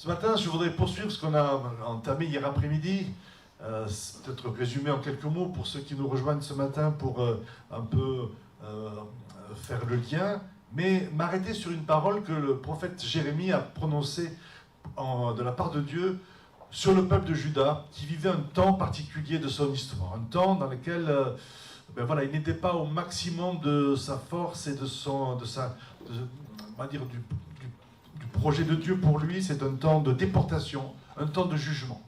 Ce matin, je voudrais poursuivre ce qu'on a entamé hier après-midi, peut-être résumé en quelques mots pour ceux qui nous rejoignent ce matin pour un peu faire le lien, mais m'arrêter sur une parole que le prophète Jérémie a prononcée de la part de Dieu sur le peuple de Juda, qui vivait un temps particulier de son histoire, un temps dans lequel il n'était pas au maximum de sa force et on va dire, du projet de Dieu pour lui. C'est un temps de déportation, un temps de jugement,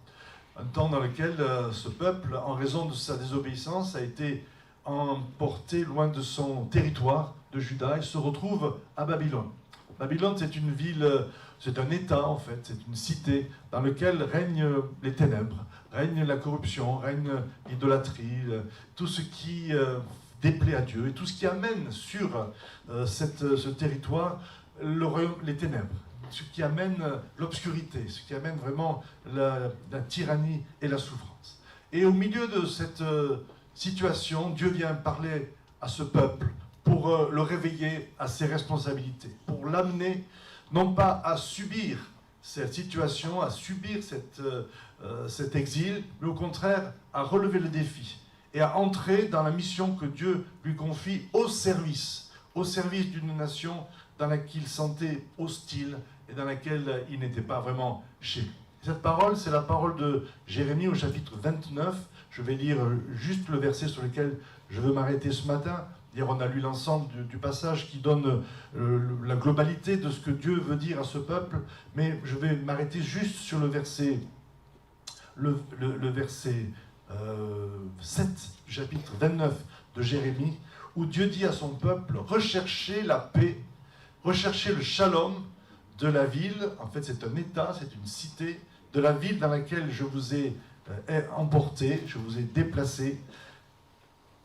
un temps dans lequel ce peuple, en raison de sa désobéissance, a été emporté loin de son territoire de Juda et se retrouve à Babylone. Babylone, c'est une ville, c'est un État en fait, c'est une cité dans laquelle règnent les ténèbres, règne la corruption, règne l'idolâtrie, tout ce qui déplaît à Dieu et tout ce qui amène sur ce territoire les ténèbres, ce qui amène l'obscurité, ce qui amène vraiment la tyrannie et la souffrance. Et au milieu de cette situation, Dieu vient parler à ce peuple pour le réveiller à ses responsabilités, pour l'amener non pas à subir cette situation, à subir cet exil, mais au contraire à relever le défi et à entrer dans la mission que Dieu lui confie au service d'une nation dans laquelle il sentait hostile et dans laquelle il n'était pas vraiment chez lui. Cette parole, c'est la parole de Jérémie au chapitre 29. Je vais lire juste le verset sur lequel je veux m'arrêter ce matin. Hier, on a lu l'ensemble du passage qui donne la globalité de ce que Dieu veut dire à ce peuple, mais je vais m'arrêter juste sur le verset, le verset 7 du chapitre 29 de Jérémie, où Dieu dit à son peuple: recherchez la paix, recherchez le shalom de la ville. En fait, c'est un État, c'est une cité, de la ville dans laquelle je vous ai emporté, je vous ai déplacé.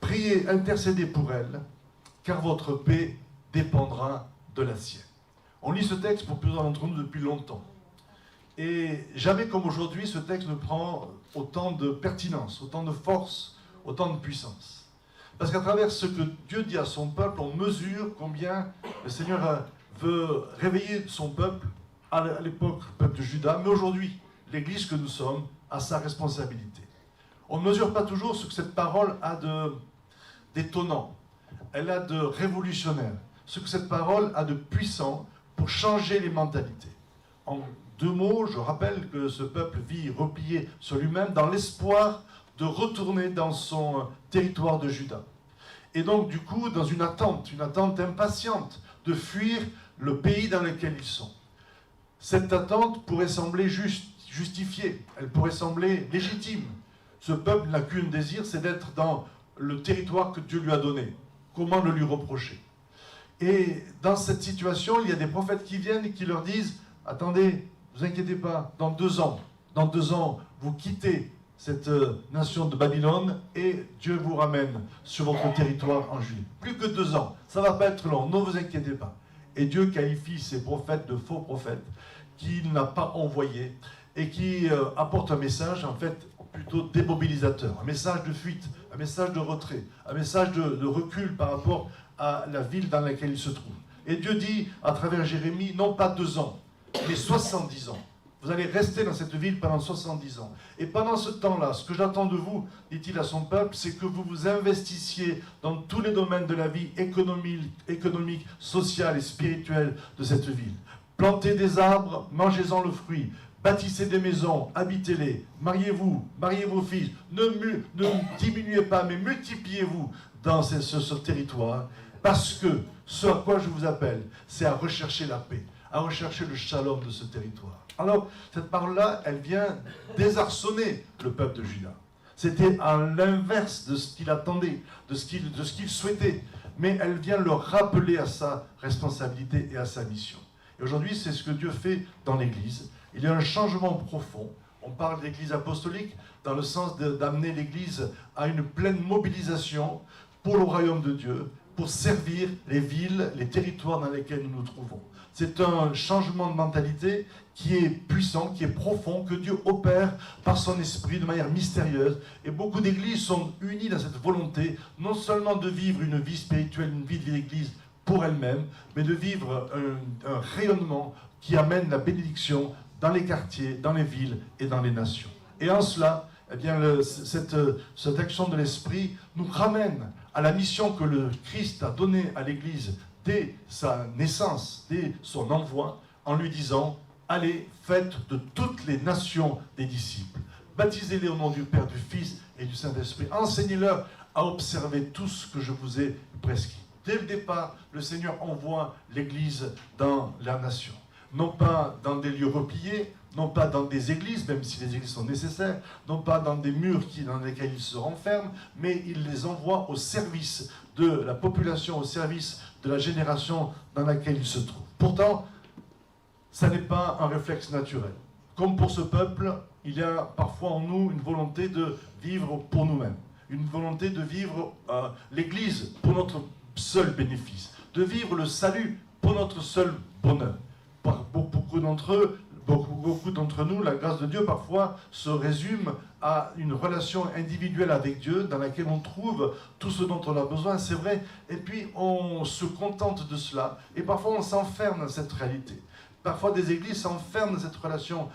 Priez, intercédez pour elle, car votre paix dépendra de la sienne. On lit ce texte pour plusieurs d'entre nous depuis longtemps. Et jamais comme aujourd'hui, ce texte ne prend autant de pertinence, autant de force, autant de puissance. Parce qu'à travers ce que Dieu dit à son peuple, on mesure combien le Seigneur veut réveiller son peuple, à l'époque, le peuple de Juda, mais aujourd'hui, l'Église que nous sommes a sa responsabilité. On ne mesure pas toujours ce que cette parole a d'étonnant, elle a de révolutionnaire, ce que cette parole a de puissant pour changer les mentalités. En deux mots, je rappelle que ce peuple vit replié sur lui-même dans l'espoir de retourner dans son territoire de Juda. Et donc, du coup, dans une attente impatiente de fuir le pays dans lequel ils sont. Cette attente pourrait sembler justifiée, elle pourrait sembler légitime. Ce peuple n'a qu'un désir, c'est d'être dans le territoire que Dieu lui a donné. Comment le lui reprocher? Et dans cette situation, il y a des prophètes qui viennent et qui leur disent: attendez, ne vous inquiétez pas, dans 2 ans, vous quittez cette nation de Babylone et Dieu vous ramène sur votre territoire en Juillet. Plus que 2 ans, ça ne va pas être long, ne vous inquiétez pas. Et Dieu qualifie ces prophètes de faux prophètes qu'il n'a pas envoyés et qui apportent un message en fait plutôt démobilisateur, un message de fuite, un message de retrait, un message de recul par rapport à la ville dans laquelle il se trouve. Et Dieu dit à travers Jérémie, non pas 2 ans, mais 70 ans. Vous allez rester dans cette ville pendant 70 ans. Et pendant ce temps-là, ce que j'attends de vous, dit-il à son peuple, c'est que vous vous investissiez dans tous les domaines de la vie économique, sociale et spirituelle de cette ville. Plantez des arbres, mangez-en le fruit. Bâtissez des maisons, habitez-les, mariez-vous, mariez vos fils, ne diminuez pas, mais multipliez-vous dans ce territoire, parce que ce à quoi je vous appelle, c'est à rechercher la paix, à rechercher le shalom de ce territoire. Alors, cette parole-là, elle vient désarçonner le peuple de Juda. C'était à l'inverse de ce qu'il attendait, de ce qu'il souhaitait, mais elle vient le rappeler à sa responsabilité et à sa mission. Et aujourd'hui, c'est ce que Dieu fait dans l'Église. Il y a un changement profond. On parle d'Église apostolique dans le sens d'amener l'Église à une pleine mobilisation pour le royaume de Dieu, pour servir les villes, les territoires dans lesquels nous nous trouvons. C'est un changement de mentalité qui est puissant, qui est profond, que Dieu opère par son esprit de manière mystérieuse. Et beaucoup d'églises sont unies dans cette volonté, non seulement de vivre une vie spirituelle, une vie d'église pour elle-même, mais de vivre un rayonnement qui amène la bénédiction dans les quartiers, dans les villes et dans les nations. Et en cela, eh bien, cette action de l'Esprit nous ramène à la mission que le Christ a donnée à l'Église dès sa naissance, dès son envoi, en lui disant « Allez, faites de toutes les nations des disciples. Baptisez-les au nom du Père, du Fils et du Saint-Esprit. Enseignez-leur à observer tout ce que je vous ai prescrit. » Dès le départ, le Seigneur envoie l'Église dans la nation. Non pas dans des lieux repliés, non pas dans des églises, même si les églises sont nécessaires, non pas dans des murs dans lesquels ils se renferment, mais il les envoie au service de la population, au service de la génération dans laquelle ils se trouvent. Pourtant, ça n'est pas un réflexe naturel. Comme pour ce peuple, il y a parfois en nous une volonté de vivre pour nous-mêmes, une volonté de vivre l'Église pour notre seul bénéfice, de vivre le salut pour notre seul bonheur. Pour beaucoup d'entre nous, la grâce de Dieu parfois se résume à une relation individuelle avec Dieu dans laquelle on trouve tout ce dont on a besoin, c'est vrai, et puis on se contente de cela, et parfois on s'enferme dans cette réalité. Parfois des églises s'enferment dans cette relation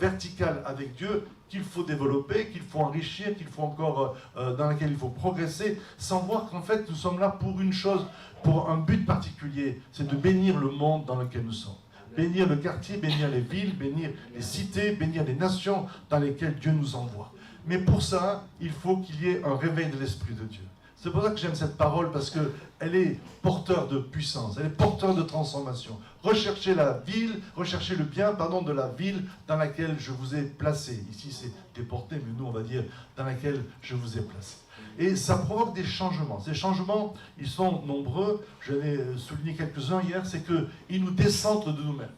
verticale avec Dieu qu'il faut développer, qu'il faut enrichir, qu'il faut encore, dans laquelle il faut progresser, sans voir qu'en fait nous sommes là pour une chose, pour un but particulier, c'est de bénir le monde dans lequel nous sommes. Bénir le quartier, bénir les villes, bénir les cités, bénir les nations dans lesquelles Dieu nous envoie. Mais pour ça, il faut qu'il y ait un réveil de l'Esprit de Dieu. C'est pour ça que j'aime cette parole, parce qu'elle est porteur de puissance, elle est porteur de transformation. Recherchez la ville, recherchez le bien, de la ville dans laquelle je vous ai placé. Ici c'est déporté, mais nous on va dire dans laquelle je vous ai placé. Et ça provoque des changements. Ces changements, ils sont nombreux. Je vais souligner quelques-uns hier, c'est qu'ils nous descendent de nous-mêmes.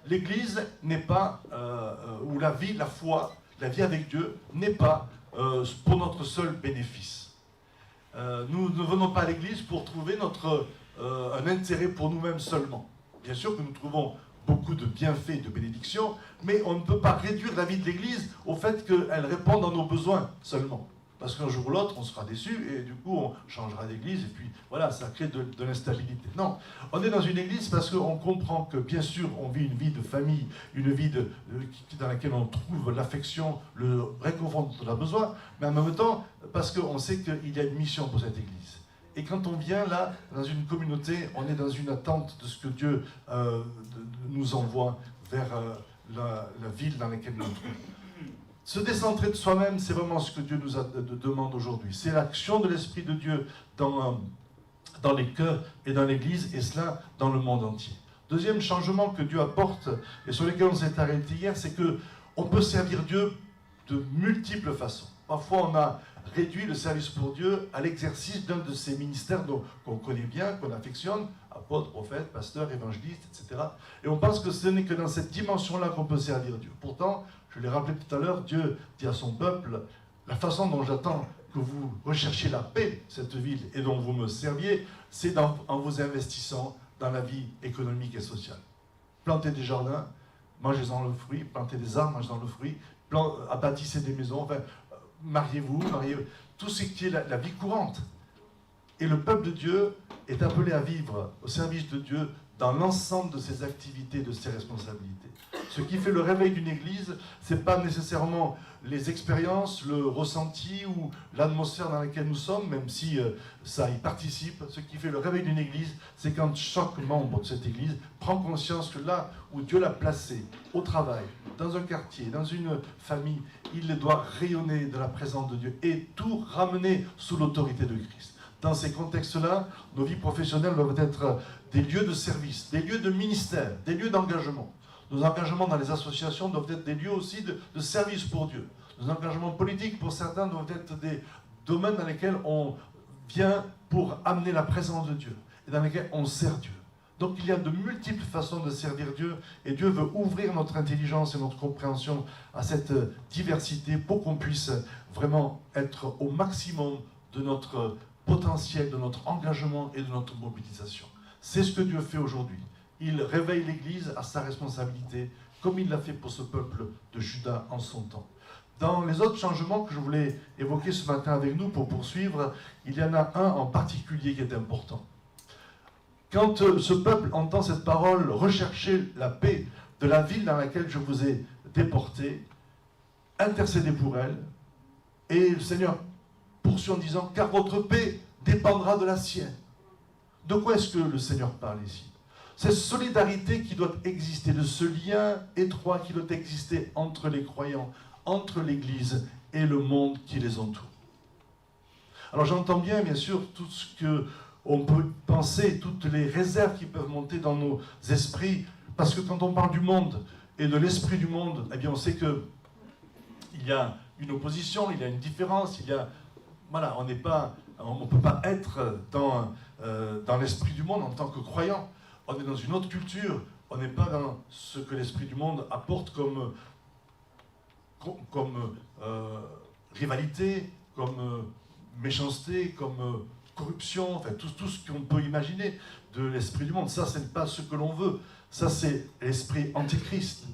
L'Église n'est pas, ou la vie, la foi, la vie avec Dieu, n'est pas pour notre seul bénéfice. Nous ne venons pas à l'Église pour trouver un intérêt pour nous-mêmes seulement. Bien sûr que nous trouvons beaucoup de bienfaits, de bénédictions, mais on ne peut pas réduire la vie de l'Église au fait qu'elle réponde à nos besoins seulement. Parce qu'un jour ou l'autre, on sera déçu et du coup, on changera d'église et puis voilà, ça crée de l'instabilité. Non, on est dans une église parce qu'on comprend que bien sûr, on vit une vie de famille, une vie dans laquelle on trouve l'affection, le réconfort dont on a besoin, mais en même temps, parce qu'on sait qu'il y a une mission pour cette église. Et quand on vient là, dans une communauté, on est dans une attente de ce que Dieu nous envoie vers la ville dans laquelle nous nous trouvons. Se décentrer de soi-même, c'est vraiment ce que Dieu nous demande aujourd'hui. C'est l'action de l'Esprit de Dieu dans les cœurs et dans l'Église, et cela dans le monde entier. Deuxième changement que Dieu apporte, et sur lequel on s'est arrêté hier, c'est qu'on peut servir Dieu de multiples façons. Parfois, on a réduit le service pour Dieu à l'exercice d'un de ces ministères qu'on connaît bien, qu'on affectionne, apôtre, prophète, pasteur, évangéliste, etc. Et on pense que ce n'est que dans cette dimension-là qu'on peut servir Dieu. Pourtant, je l'ai rappelé tout à l'heure, Dieu dit à son peuple, la façon dont j'attends que vous recherchiez la paix, cette ville, et dont vous me serviez, c'est en vous investissant dans la vie économique et sociale. Plantez des jardins, mangez-en le fruit, plantez des arbres, mangez-en le fruit, bâtissez des maisons, enfin, mariez-vous, tout ce qui est la vie courante. Et le peuple de Dieu est appelé à vivre au service de Dieu dans l'ensemble de ses activités, de ses responsabilités. Ce qui fait le réveil d'une église, ce n'est pas nécessairement les expériences, le ressenti ou l'atmosphère dans laquelle nous sommes, même si ça y participe. Ce qui fait le réveil d'une église, c'est quand chaque membre de cette église prend conscience que là où Dieu l'a placé, au travail, dans un quartier, dans une famille, il doit rayonner de la présence de Dieu et tout ramener sous l'autorité de Christ. Dans ces contextes-là, nos vies professionnelles doivent être des lieux de service, des lieux de ministère, des lieux d'engagement. Nos engagements dans les associations doivent être des lieux aussi de service pour Dieu. Nos engagements politiques, pour certains, doivent être des domaines dans lesquels on vient pour amener la présence de Dieu et dans lesquels on sert Dieu. Donc il y a de multiples façons de servir Dieu et Dieu veut ouvrir notre intelligence et notre compréhension à cette diversité pour qu'on puisse vraiment être au maximum de notre potentiel, de notre engagement et de notre mobilisation. C'est ce que Dieu fait aujourd'hui. Il réveille l'Église à sa responsabilité, comme il l'a fait pour ce peuple de Juda en son temps. Dans les autres changements que je voulais évoquer ce matin avec nous pour poursuivre, il y en a un en particulier qui est important. Quand ce peuple entend cette parole, rechercher la paix de la ville dans laquelle je vous ai déporté, intercédez pour elle. Et le Seigneur poursuit en disant, car votre paix dépendra de la sienne. De quoi est-ce que le Seigneur parle ici? Cette solidarité qui doit exister, de ce lien étroit qui doit exister entre les croyants, entre l'Église et le monde qui les entoure. Alors j'entends bien sûr, tout ce qu'on peut penser, toutes les réserves qui peuvent monter dans nos esprits, parce que quand on parle du monde et de l'esprit du monde, eh bien on sait qu'il y a une opposition, il y a une différence, voilà, on ne peut pas être dans l'esprit du monde en tant que croyant. On est dans une autre culture, on n'est pas dans ce que l'esprit du monde apporte comme rivalité, comme méchanceté, comme corruption, enfin tout ce qu'on peut imaginer de l'esprit du monde. Ça, ce n'est pas ce que l'on veut. Ça, c'est l'esprit antichrist.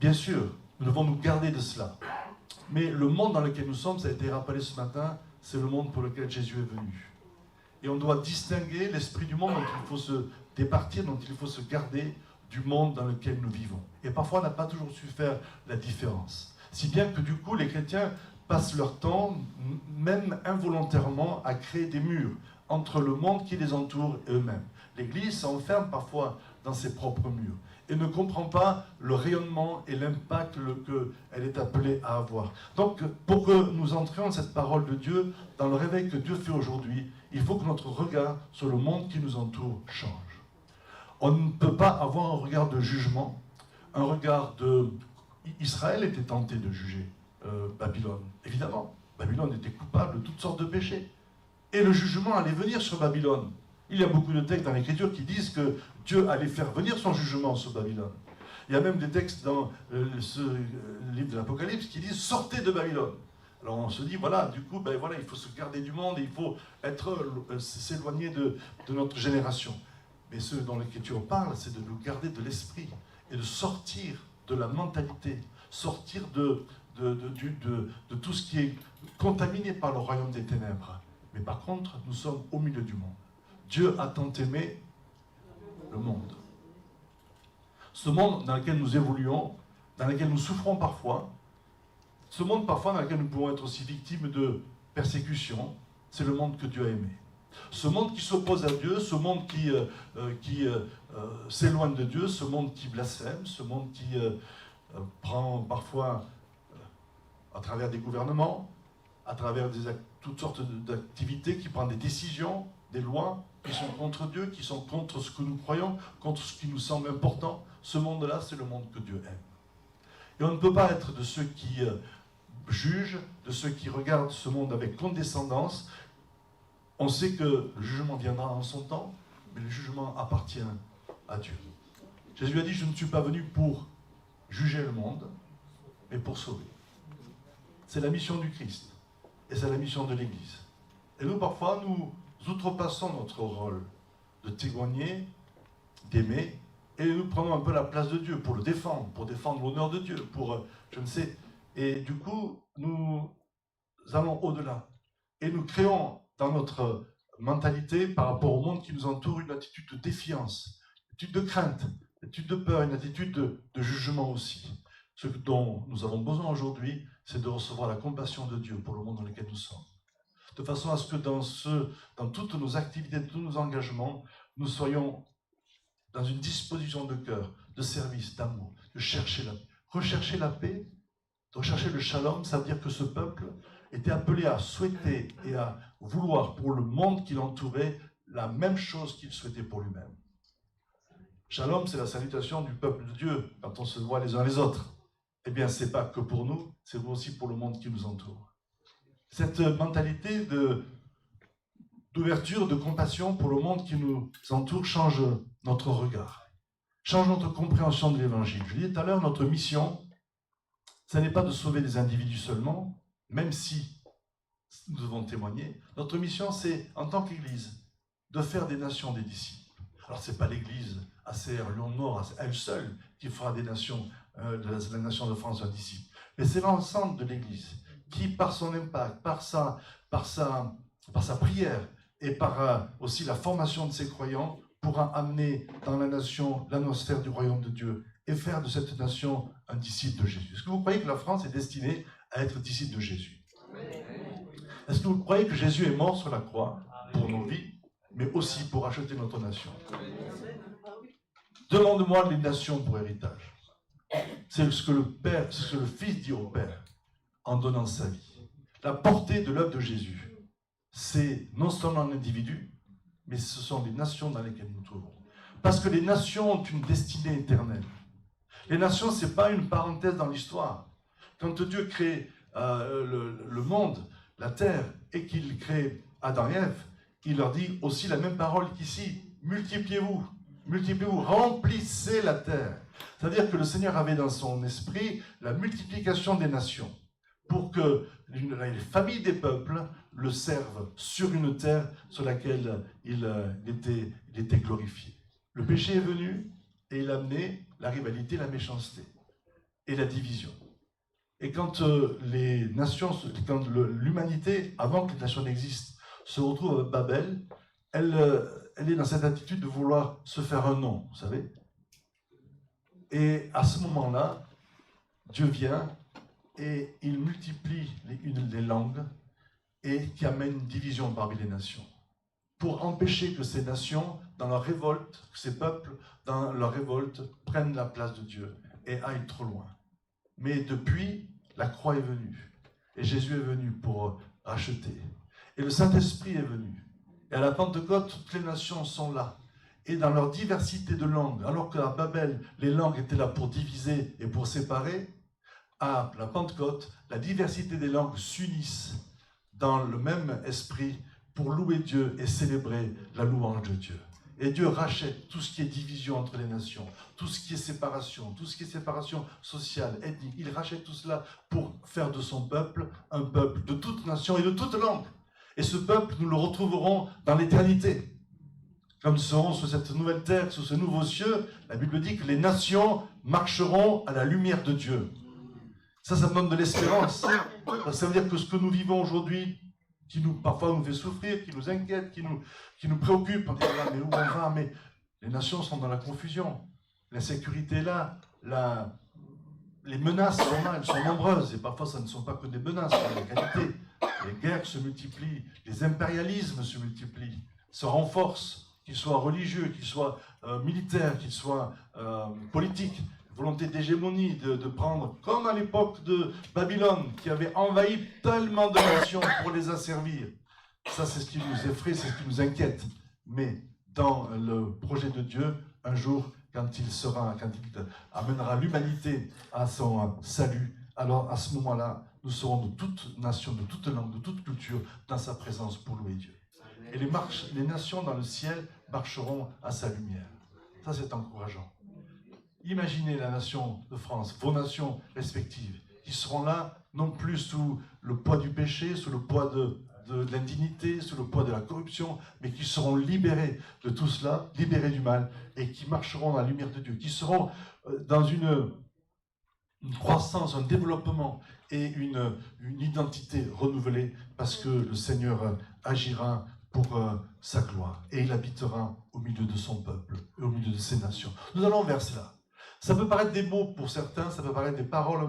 Bien sûr, nous devons nous garder de cela. Mais le monde dans lequel nous sommes, ça a été rappelé ce matin, c'est le monde pour lequel Jésus est venu. Et on doit distinguer l'esprit du monde dont il faut se départir, dont il faut se garder du monde dans lequel nous vivons. Et parfois, on n'a pas toujours su faire la différence. Si bien que du coup, les chrétiens passent leur temps, même involontairement, à créer des murs entre le monde qui les entoure et eux-mêmes. L'Église s'enferme parfois dans ses propres murs et ne comprend pas le rayonnement et l'impact qu'elle est appelée à avoir. Donc, pour que nous entrions dans cette parole de Dieu, dans le réveil que Dieu fait aujourd'hui, il faut que notre regard sur le monde qui nous entoure change. On ne peut pas avoir un regard de jugement, un regard de... Israël était tenté de juger Babylone, évidemment. Babylone était coupable de toutes sortes de péchés. Et le jugement allait venir sur Babylone. Il y a beaucoup de textes dans l'Écriture qui disent que Dieu allait faire venir son jugement sur Babylone. Il y a même des textes dans ce livre de l'Apocalypse qui disent « Sortez de Babylone ». Alors on se dit, voilà, du coup, il faut se garder du monde et il faut s'éloigner de notre génération. Mais ce dont l'Écriture parle, c'est de nous garder de l'esprit et de sortir de la mentalité, sortir de tout ce qui est contaminé par le royaume des ténèbres. Mais par contre, nous sommes au milieu du monde. Dieu a tant aimé le monde. Ce monde dans lequel nous évoluons, dans lequel nous souffrons parfois, ce monde parfois dans lequel nous pouvons être aussi victimes de persécutions, c'est le monde que Dieu a aimé. Ce monde qui s'oppose à Dieu, ce monde qui s'éloigne de Dieu, ce monde qui blasphème, ce monde qui prend parfois, à travers des gouvernements, à travers toutes sortes d'activités, qui prend des décisions, des lois qui sont contre Dieu, qui sont contre ce que nous croyons, contre ce qui nous semble important. Ce monde-là, c'est le monde que Dieu aime. Et on ne peut pas être de ceux qui jugent, de ceux qui regardent ce monde avec condescendance. On sait que le jugement viendra en son temps, mais le jugement appartient à Dieu. Jésus a dit, je ne suis pas venu pour juger le monde, mais pour sauver. C'est la mission du Christ, et c'est la mission de l'Église. Et nous, parfois, nous outrepassons notre rôle de témoigner, d'aimer, et nous prenons un peu la place de Dieu pour le défendre, pour défendre l'honneur de Dieu, pour, je ne sais. Et du coup, nous allons au-delà. Et nous créons dans notre mentalité, par rapport au monde qui nous entoure, une attitude de défiance, une attitude de crainte, une attitude de peur, une attitude de jugement aussi. Ce dont nous avons besoin aujourd'hui, c'est de recevoir la compassion de Dieu pour le monde dans lequel nous sommes. De façon à ce que dans toutes nos activités, tous nos engagements, nous soyons dans une disposition de cœur, de service, d'amour, de chercher la paix. Rechercher la paix, de rechercher le shalom, ça veut dire que ce peuple était appelé à souhaiter et à vouloir pour le monde qui l'entourait la même chose qu'il souhaitait pour lui-même. Shalom, c'est la salutation du peuple de Dieu quand on se voit les uns les autres. Eh bien, ce n'est pas que pour nous, c'est aussi pour le monde qui nous entoure. Cette mentalité d'ouverture, de compassion pour le monde qui nous entoure change notre regard, change notre compréhension de l'Évangile. Je disais tout à l'heure, notre mission, ce n'est pas de sauver des individus seulement, même si nous devons témoigner. Notre mission, c'est, en tant qu'Église, de faire des nations des disciples. Alors, ce n'est pas l'Église ACR Lyon-Nord, elle seule, qui fera des nations, la nation de France un disciple. Mais c'est l'ensemble de l'Église qui, par son impact, par sa prière et par aussi la formation de ses croyants, pourra amener dans la nation l'atmosphère du royaume de Dieu et faire de cette nation un disciple de Jésus. Est-ce que vous croyez que la France est destinée à être disciple de Jésus? Est-ce que vous croyez que Jésus est mort sur la croix pour nos vies, mais aussi pour acheter notre nation? Demande-moi les nations pour héritage. C'est ce que le Père, c'est ce que le Fils dit au Père en donnant sa vie. La portée de l'œuvre de Jésus, c'est non seulement l'individu, mais ce sont les nations dans lesquelles nous nous trouvons. Parce que les nations ont une destinée éternelle. Les nations, ce n'est pas une parenthèse dans l'histoire. Quand Dieu crée le monde, la terre, et qu'il crée Adam et Ève, il leur dit aussi la même parole qu'ici. Multipliez-vous, multipliez-vous, remplissez la terre. C'est-à-dire que le Seigneur avait dans son esprit la multiplication des nations pour que les familles des peuples le servent sur une terre sur laquelle il était glorifié. Le péché est venu et il a amené la rivalité, la méchanceté et la division. Et quand les nations, quand l'humanité, avant que les nations n'existent, se retrouve à Babel, elle est dans cette attitude de vouloir se faire un nom, vous savez. Et à ce moment-là, Dieu vient et il multiplie les langues et qui amène une division parmi les nations. Pour empêcher que ces nations, dans leur révolte, que ces peuples, dans leur révolte, prennent la place de Dieu et aillent trop loin. Mais depuis, la croix est venue. Et Jésus est venu pour racheter. Et le Saint-Esprit est venu. Et à la Pentecôte, toutes les nations sont là. Et dans leur diversité de langues, alors qu'à Babel, les langues étaient là pour diviser et pour séparer, à la Pentecôte, la diversité des langues s'unissent dans le même esprit pour louer Dieu et célébrer la louange de Dieu. Et Dieu rachète tout ce qui est division entre les nations, tout ce qui est séparation sociale, ethnique. Il rachète tout cela pour faire de son peuple un peuple de toute nation et de toute langue. Et ce peuple, nous le retrouverons dans l'éternité. Quand nous serons sur cette nouvelle terre, sur ce nouveau cieux, la Bible dit que les nations marcheront à la lumière de Dieu. Ça me donne de l'espérance. Ça veut dire que ce que nous vivons aujourd'hui, qui parfois nous fait souffrir, qui nous inquiète, qui nous préoccupe, on dit là, mais où on va? Mais les nations sont dans la confusion. L'insécurité est là, les menaces sont là, elles sont nombreuses, et parfois ce ne sont pas que des menaces, c'est la qualité. Les guerres se multiplient, les impérialismes se multiplient, se renforcent, qu'ils soient religieux, qu'ils soient militaires, qu'ils soient politiques. Volonté d'hégémonie, de prendre, comme à l'époque de Babylone, qui avait envahi tellement de nations pour les asservir. Ça, c'est ce qui nous effraie, c'est ce qui nous inquiète. Mais dans le projet de Dieu, un jour, quand il amènera l'humanité à son salut, alors à ce moment-là, nous serons de toute nation, de toute langue, de toute culture, dans sa présence pour louer Dieu. Et les nations dans le ciel marcheront à sa lumière. Ça, c'est encourageant. Imaginez la nation de France, vos nations respectives, qui seront là, non plus sous le poids du péché, sous le poids de l'indignité, sous le poids de la corruption, mais qui seront libérés de tout cela, libérés du mal, et qui marcheront dans la lumière de Dieu, qui seront dans une croissance, un développement et une identité renouvelée, parce que le Seigneur agira pour sa gloire, et il habitera au milieu de son peuple, et au milieu de ses nations. Nous allons vers cela. Ça peut paraître des mots pour certains, ça peut paraître des paroles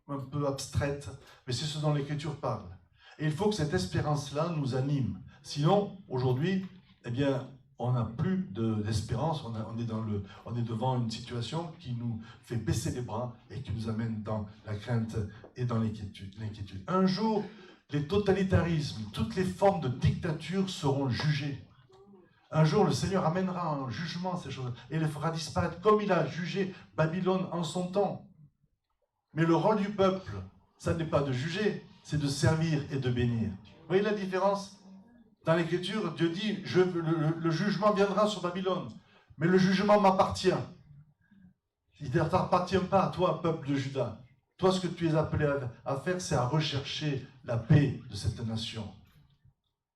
un peu abstraites, mais c'est ce dont l'Écriture parle. Et il faut que cette espérance-là nous anime. Sinon, aujourd'hui, eh bien, on n'a plus d'espérance, on est devant une situation qui nous fait baisser les bras et qui nous amène dans la crainte et dans l'inquiétude. Un jour, les totalitarismes, toutes les formes de dictature seront jugées. Un jour, le Seigneur amènera un jugement ces choses et les fera disparaître comme il a jugé Babylone en son temps. Mais le rôle du peuple, ça n'est pas de juger, c'est de servir et de bénir. Vous voyez la différence? Dans l'Écriture, Dieu dit, le jugement viendra sur Babylone, mais le jugement m'appartient. Il ne t'appartient pas à toi, peuple de Juda. Toi, ce que tu es appelé à faire, c'est à rechercher la paix de cette nation.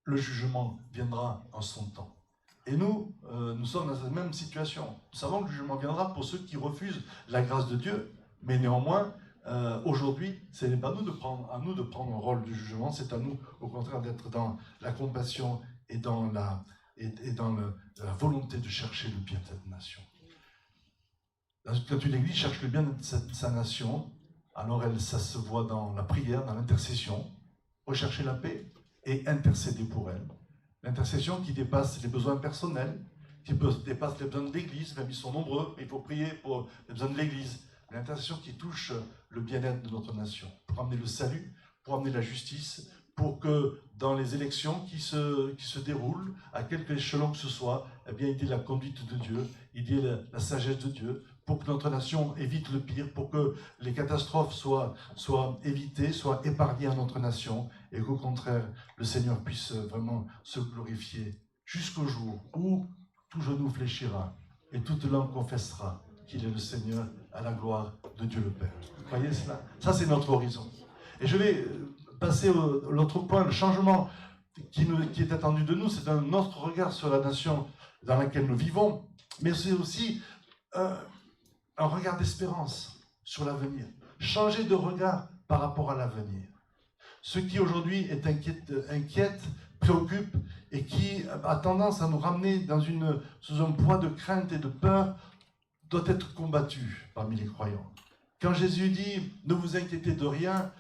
Le jugement viendra en son temps. Et nous, nous sommes dans cette même situation. Nous savons que le jugement viendra pour ceux qui refusent la grâce de Dieu. Mais néanmoins, aujourd'hui, ce n'est pas à nous de prendre un rôle du jugement, c'est à nous, au contraire, d'être dans la compassion et dans la volonté de chercher le bien de cette nation. Quand une église cherche le bien de sa nation, alors ça se voit dans la prière, dans l'intercession, rechercher la paix et intercéder pour elle. L'intercession qui dépasse les besoins personnels, qui dépasse les besoins de l'Église, même ils sont nombreux, il faut prier pour les besoins de l'Église. L'intercession qui touche le bien-être de notre nation, pour amener le salut, pour amener la justice, pour que dans les élections qui se déroulent, à quelque échelon que ce soit, eh bien, il y ait la conduite de Dieu, il y ait la sagesse de Dieu, pour que notre nation évite le pire, pour que les catastrophes soient évitées, soient épargnées à notre nation, et qu'au contraire, le Seigneur puisse vraiment se glorifier jusqu'au jour où tout genou fléchira et toute langue confessera qu'il est le Seigneur, à la gloire de Dieu le Père. Vous voyez cela? Ça, c'est notre horizon. Et je vais passer à l'autre point, le changement qui est attendu de nous, c'est un autre regard sur la nation dans laquelle nous vivons, mais c'est aussi un regard d'espérance sur l'avenir. Changer de regard par rapport à l'avenir. Ce qui aujourd'hui est inquiète, préoccupe et qui a tendance à nous ramener sous un poids de crainte et de peur doit être combattu parmi les croyants. Quand Jésus dit « ne vous inquiétez de rien »,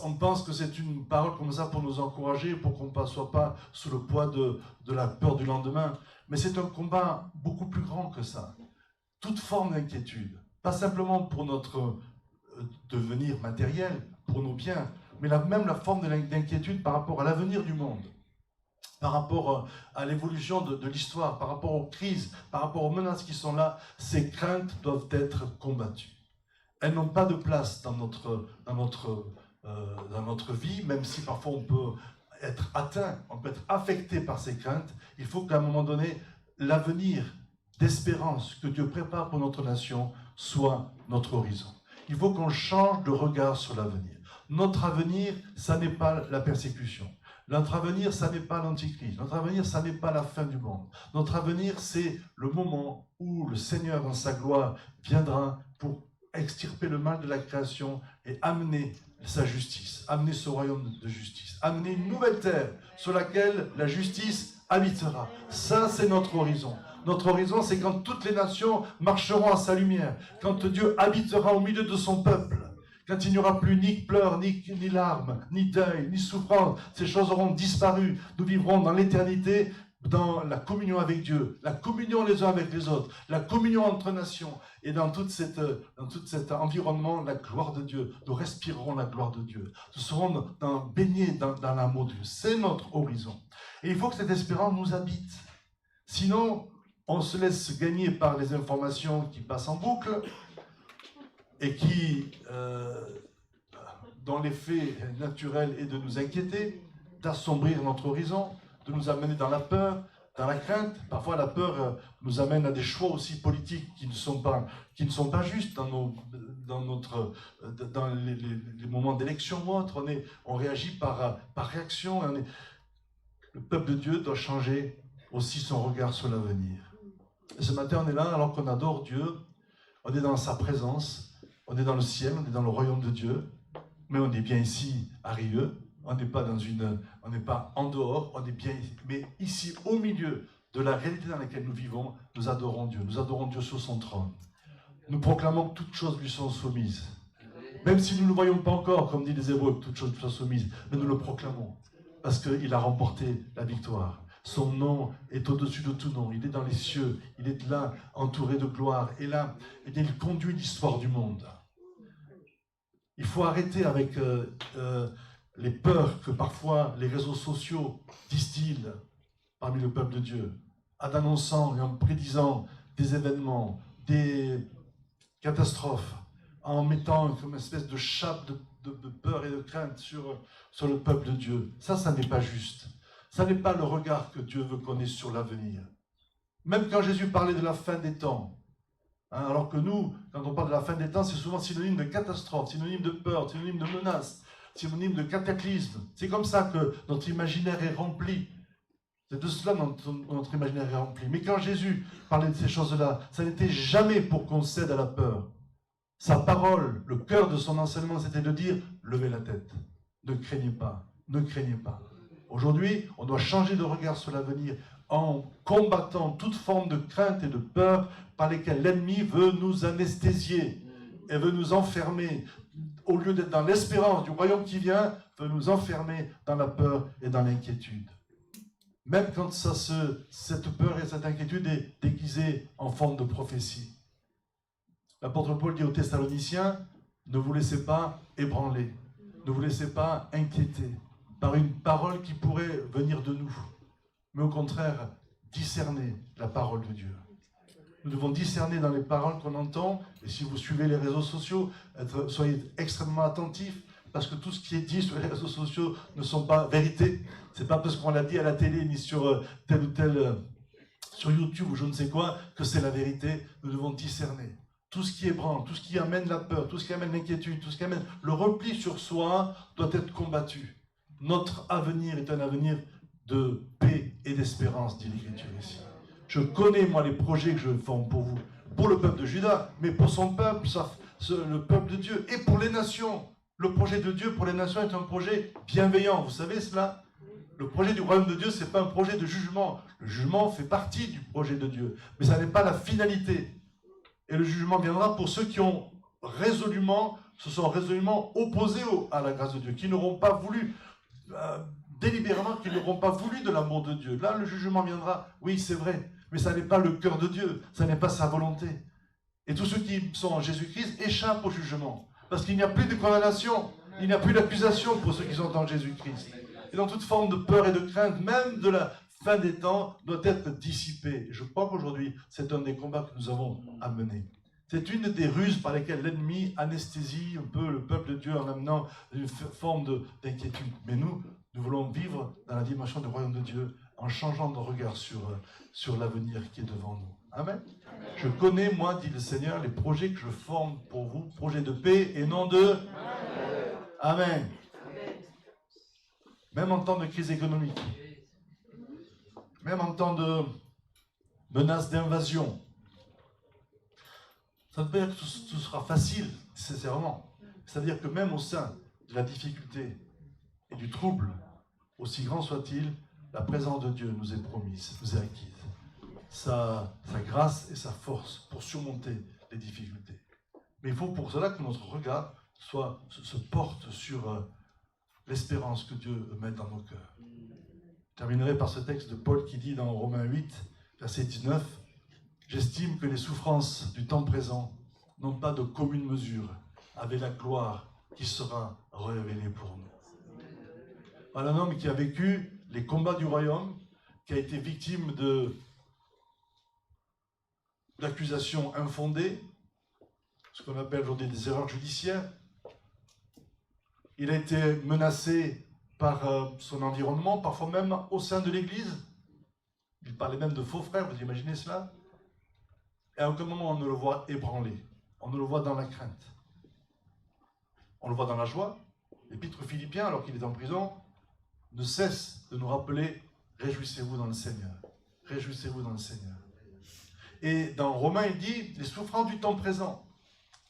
on pense que c'est une parole comme ça pour nous encourager, pour qu'on ne soit pas sous le poids de la peur du lendemain. Mais c'est un combat beaucoup plus grand que ça. Toute forme d'inquiétude, pas simplement pour notre devenir matériel, pour nos biens, mais même la forme d'inquiétude par rapport à l'avenir du monde, par rapport à l'évolution de l'histoire, par rapport aux crises, par rapport aux menaces qui sont là, ces craintes doivent être combattues. Elles n'ont pas de place dans notre vie, même si parfois on peut être atteint, on peut être affecté par ces craintes. Il faut qu'à un moment donné, l'avenir d'espérance que Dieu prépare pour notre nation soit notre horizon. Il faut qu'on change de regard sur l'avenir. Notre avenir, ça n'est pas la persécution. Notre avenir, ça n'est pas l'antichrist. Notre avenir, ça n'est pas la fin du monde. Notre avenir, c'est le moment où le Seigneur, dans sa gloire, viendra pour extirper le mal de la création et amener sa justice, amener ce royaume de justice, amener une nouvelle terre sur laquelle la justice habitera. Ça, c'est notre horizon. Notre horizon, c'est quand toutes les nations marcheront à sa lumière, quand Dieu habitera au milieu de son peuple, quand il n'y aura plus ni pleurs, ni larmes, ni deuil, ni souffrance. Ces choses auront disparu. Nous vivrons dans l'éternité, dans la communion avec Dieu, la communion les uns avec les autres, la communion entre nations, et dans tout cet environnement, la gloire de Dieu. Nous respirerons la gloire de Dieu. Nous serons baignés dans l'amour de Dieu. C'est notre horizon. Et il faut que cette espérance nous habite. Sinon, on se laisse gagner par les informations qui passent en boucle et dont l'effet naturel est de nous inquiéter, d'assombrir notre horizon, de nous amener dans la peur, dans la crainte. Parfois, la peur nous amène à des choix aussi politiques qui ne sont pas justes dans les moments d'élection ou autres. On réagit par réaction. Le peuple de Dieu doit changer aussi son regard sur l'avenir. Et ce matin, on est là alors qu'on adore Dieu, on est dans sa présence, on est dans le ciel, on est dans le royaume de Dieu, mais on est bien ici à Rieux. On n'est pas en dehors, on est bien ici. Mais ici, au milieu de la réalité dans laquelle nous vivons, nous adorons Dieu. Nous adorons Dieu sur son trône. Nous proclamons que toutes choses lui sont soumises. Même si nous ne le voyons pas encore, comme dit les Hébreux, que toutes choses lui sont soumises, mais nous le proclamons. Parce qu'il a remporté la victoire. Son nom est au-dessus de tout nom. Il est dans les cieux. Il est là, entouré de gloire. Et là, il conduit l'histoire du monde. Il faut arrêter avec les peurs que parfois les réseaux sociaux distillent parmi le peuple de Dieu, en annonçant et en prédisant des événements, des catastrophes, en mettant comme une espèce de chape de peur et de crainte sur le peuple de Dieu. Ça n'est pas juste. Ça n'est pas le regard que Dieu veut qu'on ait sur l'avenir. Même quand Jésus parlait de la fin des temps, alors que nous, quand on parle de la fin des temps, c'est souvent synonyme de catastrophe, synonyme de peur, synonyme de menace, synonyme de cataclysme. C'est comme ça que notre imaginaire est rempli. C'est de cela que notre imaginaire est rempli. Mais quand Jésus parlait de ces choses-là, ça n'était jamais pour qu'on cède à la peur. Sa parole, le cœur de son enseignement, c'était de dire « levez la tête, ne craignez pas, ne craignez pas ». Aujourd'hui, on doit changer de regard sur l'avenir, en combattant toute forme de crainte et de peur par lesquelles l'ennemi veut nous anesthésier et veut nous enfermer. Au lieu d'être dans l'espérance du royaume qui vient, veut nous enfermer dans la peur et dans l'inquiétude. Même quand cette peur et cette inquiétude est déguisée en forme de prophétie. L'apôtre Paul dit aux Thessaloniciens, ne vous laissez pas ébranler, ne vous laissez pas inquiéter par une parole qui pourrait venir de nous, mais au contraire, discerner la parole de Dieu. Nous devons discerner dans les paroles qu'on entend, et si vous suivez les réseaux sociaux, soyez extrêmement attentifs, parce que tout ce qui est dit sur les réseaux sociaux ne sont pas vérité. C'est pas parce qu'on l'a dit à la télé, ni sur tel ou tel, sur YouTube ou je ne sais quoi, que c'est la vérité. Nous devons discerner. Tout ce qui ébranle, tout ce qui amène la peur, tout ce qui amène l'inquiétude, tout ce qui amène le repli sur soi, doit être combattu. Notre avenir est un avenir de paix et d'espérance, dit l'Écriture ici. Je connais, moi, les projets que je forme pour vous, pour le peuple de Juda, mais pour son peuple, le peuple de Dieu, et pour les nations. Le projet de Dieu pour les nations est un projet bienveillant, vous savez cela? Le projet du royaume de Dieu, ce n'est pas un projet de jugement. Le jugement fait partie du projet de Dieu, mais ça n'est pas la finalité. Et le jugement viendra pour ceux qui se sont résolument opposés à la grâce de Dieu, qui n'auront pas voulu, délibérément, qui n'auront pas voulu de l'amour de Dieu. Là, le jugement viendra, oui, c'est vrai, mais ça n'est pas le cœur de Dieu, ça n'est pas sa volonté. Et tous ceux qui sont en Jésus-Christ échappent au jugement, parce qu'il n'y a plus de condamnation, il n'y a plus d'accusation pour ceux qui sont en Jésus-Christ. Et donc toute forme de peur et de crainte, même de la fin des temps, doit être dissipée. Et je crois qu'aujourd'hui, c'est un des combats que nous avons à mener. C'est une des ruses par lesquelles l'ennemi anesthésie un peu le peuple de Dieu en amenant une forme d'inquiétude. Mais nous voulons vivre dans la dimension du royaume de Dieu en changeant de regard sur l'avenir qui est devant nous. Amen. Je connais, moi, dit le Seigneur, les projets que je forme pour vous, projets de paix et non de... Amen. Même en temps de crise économique, même en temps de menace d'invasion, ça ne veut pas dire que tout sera facile, sincèrement. C'est-à-dire que même au sein de la difficulté et du trouble, aussi grand soit-il, la présence de Dieu nous est promise, nous est acquise. Sa grâce et sa force pour surmonter les difficultés. Mais il faut pour cela que notre regard se porte sur l'espérance que Dieu met dans nos cœurs. Je terminerai par ce texte de Paul qui dit dans Romains 8, verset 19, « J'estime que les souffrances du temps présent n'ont pas de commune mesure avec la gloire qui sera révélée pour nous. » Voilà un homme qui a vécu les combats du royaume, qui a été victime d'accusations infondées, ce qu'on appelle aujourd'hui des erreurs judiciaires. Il a été menacé par son environnement, parfois même au sein de l'Église. Il parlait même de faux frères, vous imaginez cela? Et à aucun moment on ne le voit ébranlé, on ne le voit dans la crainte. On le voit dans la joie. L'Épître aux Philippiens, alors qu'il est en prison, ne cesse de nous rappeler « Réjouissez-vous dans le Seigneur, réjouissez-vous dans le Seigneur ». Et dans Romains, il dit « Les souffrances du temps présent ».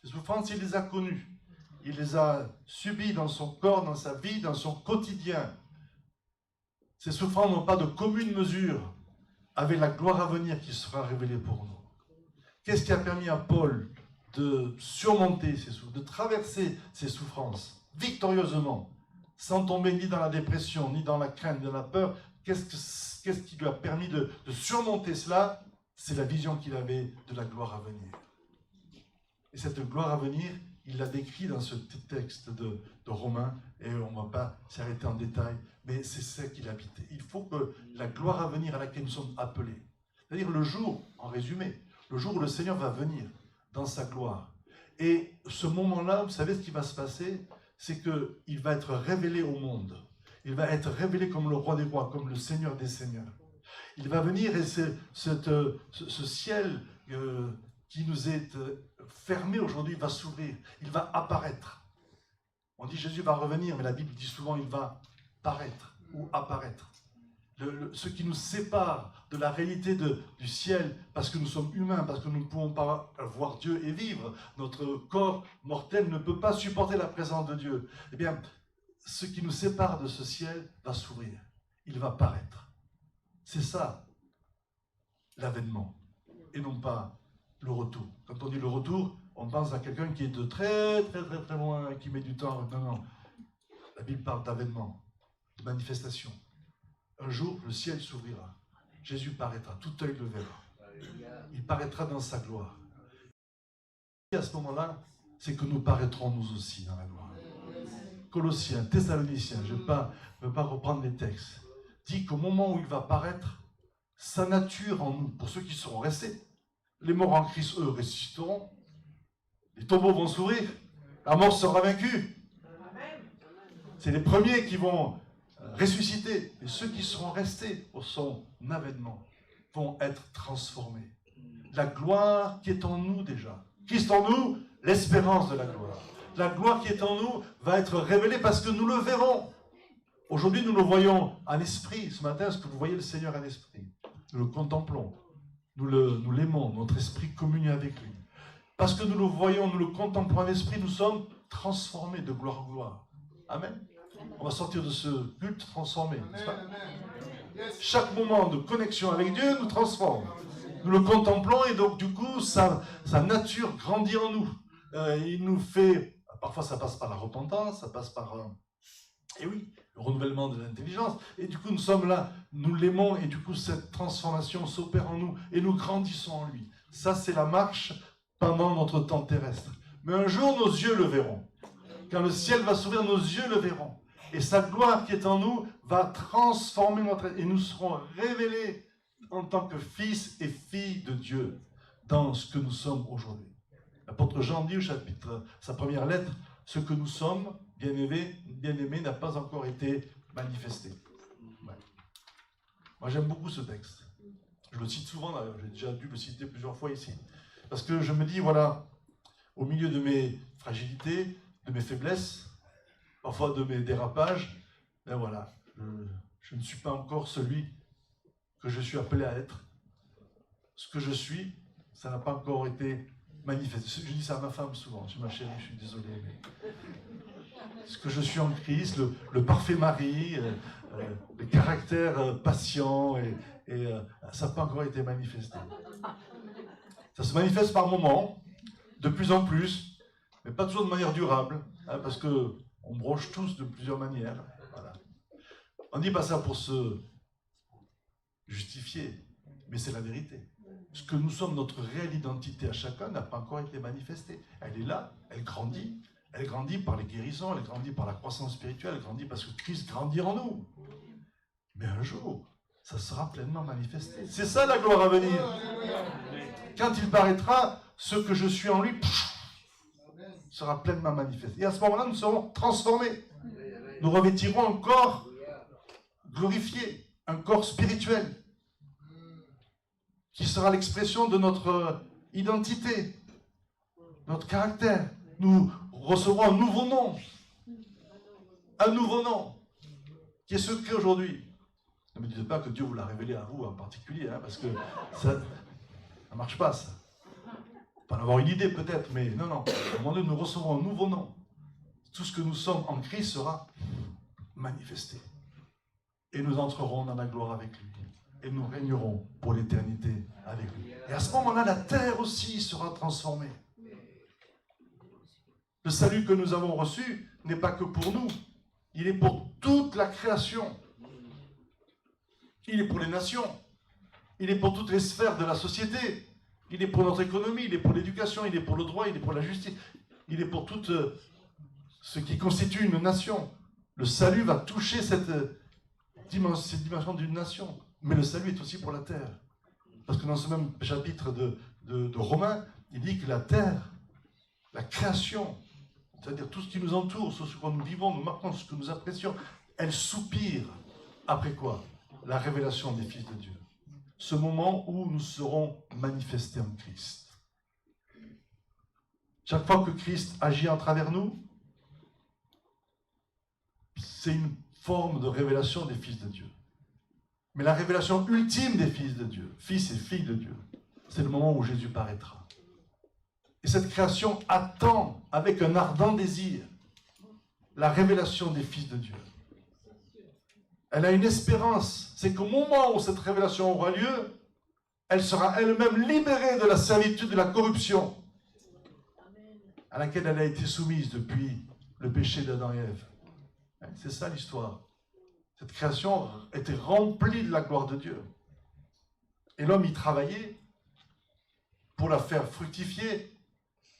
Les souffrances, il les a connues. Il les a subies dans son corps, dans sa vie, dans son quotidien. Ces souffrances n'ont pas de commune mesure avec la gloire à venir qui sera révélée pour nous. Qu'est-ce qui a permis à Paul de surmonter ces souffrances, de traverser ces souffrances victorieusement, sans tomber ni dans la dépression, ni dans la crainte, ni dans la peur? Qu'est-ce qui lui a permis de surmonter cela? C'est la vision qu'il avait de la gloire à venir. Et cette gloire à venir, il l'a décrit dans ce texte de Romains, et on ne va pas s'arrêter en détail, mais c'est ça qu'il habitait. Il faut que la gloire à venir à laquelle nous sommes appelés, c'est-à-dire le jour, en résumé, le jour où le Seigneur va venir dans sa gloire. Et ce moment-là, vous savez ce qui va se passer? C'est qu'il va être révélé au monde. Il va être révélé comme le roi des rois, comme le Seigneur des seigneurs. Il va venir et ce ciel qui nous est fermé aujourd'hui va s'ouvrir. Il va apparaître. On dit Jésus va revenir, mais la Bible dit souvent il va paraître ou apparaître. Ce qui nous sépare de la réalité du ciel, parce que nous sommes humains, parce que nous ne pouvons pas voir Dieu et vivre, notre corps mortel ne peut pas supporter la présence de Dieu. Eh bien, ce qui nous sépare de ce ciel va s'ouvrir. Il va paraître. C'est ça, l'avènement et non pas le retour. Quand on dit le retour, on pense à quelqu'un qui est de très très très très loin, qui met du temps. Non, non. La Bible parle d'avènement, de manifestation. Un jour, le ciel s'ouvrira. Jésus paraîtra, tout œil le verra. Il paraîtra dans sa gloire. Et à ce moment-là, c'est que nous paraîtrons nous aussi dans la gloire. Colossiens, Thessaloniciens, je ne veux pas reprendre les textes, dit qu'au moment où il va paraître, sa nature en nous, pour ceux qui seront restés, les morts en Christ, eux, ressusciteront, les tombeaux vont s'ouvrir, la mort sera vaincue. C'est les premiers qui vont ressusciter, et ceux qui seront restés au son avènement vont être transformés. La gloire qui est en nous déjà, Christ en nous, l'espérance de la gloire. La gloire qui est en nous va être révélée parce que nous le verrons. Aujourd'hui, nous le voyons en esprit. Ce matin, est-ce que vous voyez le Seigneur en esprit? Nous le contemplons. Nous l'aimons. Notre esprit communie avec lui. Parce que nous le voyons, nous le contemplons en esprit, nous sommes transformés de gloire en gloire. Amen. On va sortir de ce culte transformé, n'est-ce pas? Chaque moment de connexion avec Dieu nous transforme. Nous le contemplons et donc du coup, sa nature grandit en nous. Il nous fait... Parfois, ça passe par la repentance, ça passe par... et oui, le renouvellement de l'intelligence. Et du coup, nous sommes là, nous l'aimons, et du coup, cette transformation s'opère en nous, et nous grandissons en lui. Ça, c'est la marche pendant notre temps terrestre. Mais un jour, nos yeux le verront. Quand le ciel va s'ouvrir, nos yeux le verront. Et sa gloire qui est en nous va transformer notre... Et nous serons révélés en tant que fils et filles de Dieu dans ce que nous sommes aujourd'hui. L'apôtre Jean dit au chapitre, sa première lettre, ce que nous sommes, bien-aimés, n'a pas encore été manifesté. Ouais. Moi, j'aime beaucoup ce texte. Je le cite souvent, d'ailleurs. J'ai déjà dû le citer plusieurs fois ici. Parce que je me dis, voilà, au milieu de mes fragilités, de mes faiblesses, parfois de mes dérapages, ben voilà, je ne suis pas encore celui que je suis appelé à être. Ce que je suis, ça n'a pas encore été manifesté. Je dis ça à ma femme souvent, je dis, ma chérie, je suis désolé, mais ce que je suis en Christ, le parfait mari, le caractère patient, ça n'a pas encore été manifesté. Ça se manifeste par moments, de plus en plus, mais pas toujours de manière durable, hein, parce qu'on broche tous de plusieurs manières. Voilà. On ne dit pas ça pour se justifier, mais c'est la vérité. Ce que nous sommes, notre réelle identité à chacun, n'a pas encore été manifestée. Elle est là, elle grandit. Elle grandit par les guérisons, elle grandit par la croissance spirituelle, elle grandit parce que Christ grandit en nous. Mais un jour, ça sera pleinement manifesté. C'est ça la gloire à venir. Quand il paraîtra, ce que je suis en lui sera pleinement manifesté. Et à ce moment-là, nous serons transformés. Nous revêtirons un corps glorifié, un corps spirituel, qui sera l'expression de notre identité, notre caractère. Nous recevrons un nouveau nom. Un nouveau nom, qui est secret aujourd'hui. Ne me dites pas que Dieu vous l'a révélé à vous en particulier, hein, parce que ça ne marche pas, ça. On peut en avoir une idée peut-être, mais non, non. À un moment donné, nous recevrons un nouveau nom. Tout ce que nous sommes en Christ sera manifesté. Et nous entrerons dans la gloire avec lui. Et nous régnerons pour l'éternité avec lui. Et à ce moment-là, la terre aussi sera transformée. Le salut que nous avons reçu n'est pas que pour nous. Il est pour toute la création. Il est pour les nations. Il est pour toutes les sphères de la société. Il est pour notre économie, il est pour l'éducation, il est pour le droit, il est pour la justice. Il est pour tout ce qui constitue une nation. Le salut va toucher cette dimension d'une nation. Mais le salut est aussi pour la terre. Parce que dans ce même chapitre de Romains, il dit que la terre, la création, c'est-à-dire tout ce qui nous entoure, ce que nous vivons, nous marquons, ce que nous apprécions, elle soupire. Après quoi? La révélation des fils de Dieu. Ce moment où nous serons manifestés en Christ. Chaque fois que Christ agit à travers nous, c'est une forme de révélation des fils de Dieu. Mais la révélation ultime des fils de Dieu, fils et filles de Dieu, c'est le moment où Jésus paraîtra. Et cette création attend avec un ardent désir la révélation des fils de Dieu. Elle a une espérance, c'est qu'au moment où cette révélation aura lieu, Elle sera elle-même libérée de la servitude de la corruption à laquelle elle a été soumise depuis le péché d'Adam et Ève. C'est ça l'histoire. Cette création était remplie de la gloire de Dieu. Et l'homme y travaillait pour la faire fructifier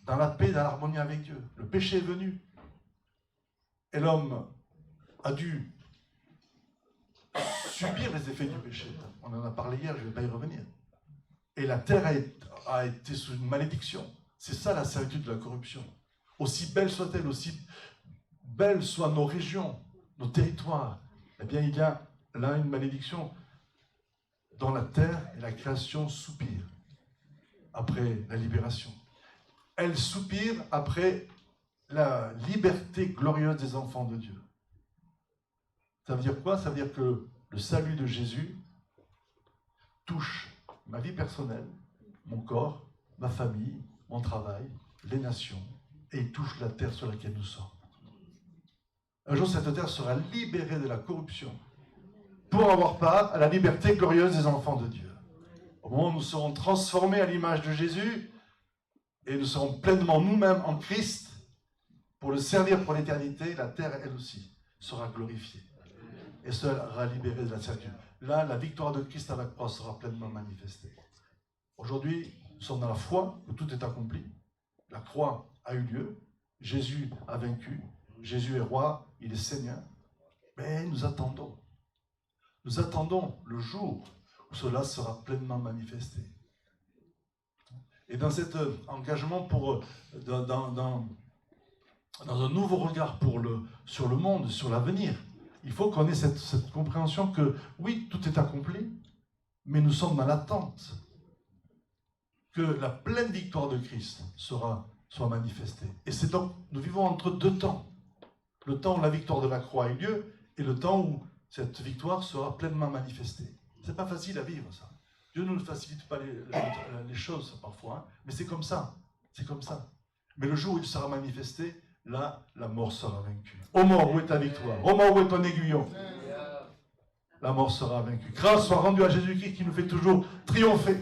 dans la paix, dans l'harmonie avec Dieu. Le péché est venu. Et l'homme a dû subir les effets du péché. On en a parlé hier, je ne vais pas y revenir. Et la terre a été sous une malédiction. C'est ça la servitude de la corruption. Aussi belle soit-elle, aussi belles soient nos régions, nos territoires, eh bien il y a là une malédiction dont la terre et la création soupirent après la libération. Elle soupire après la liberté glorieuse des enfants de Dieu. Ça veut dire quoi? Ça veut dire que le salut de Jésus touche ma vie personnelle, mon corps, ma famille, mon travail, les nations, et il touche la terre sur laquelle nous sommes. Un jour, cette terre sera libérée de la corruption pour avoir part à la liberté glorieuse des enfants de Dieu. Au moment où nous serons transformés à l'image de Jésus, et nous serons pleinement nous-mêmes en Christ, pour le servir pour l'éternité, la terre, elle aussi, sera glorifiée. Et sera libérée de la servitude. Là, la victoire de Christ à la croix sera pleinement manifestée. Aujourd'hui, nous sommes dans la foi que tout est accompli. La croix a eu lieu. Jésus a vaincu. Jésus est roi. Il est Seigneur. Mais nous attendons. Nous attendons le jour où cela sera pleinement manifesté. Et dans cet engagement dans un nouveau regard sur le monde, sur l'avenir, il faut qu'on ait cette compréhension que, oui, tout est accompli, mais nous sommes dans l'attente que la pleine victoire de Christ soit manifestée. Et c'est donc, nous vivons entre deux temps. Le temps où la victoire de la croix a eu lieu, et le temps où cette victoire sera pleinement manifestée. C'est pas facile à vivre, ça. Dieu ne nous facilite pas les choses, parfois, hein, mais c'est comme ça. C'est comme ça. Mais le jour où il sera manifesté, là, la mort sera vaincue. Ô mort, où est ta victoire? Ô mort, où est ton aiguillon? La mort sera vaincue. Grâce soit rendue à Jésus-Christ qui nous fait toujours triompher.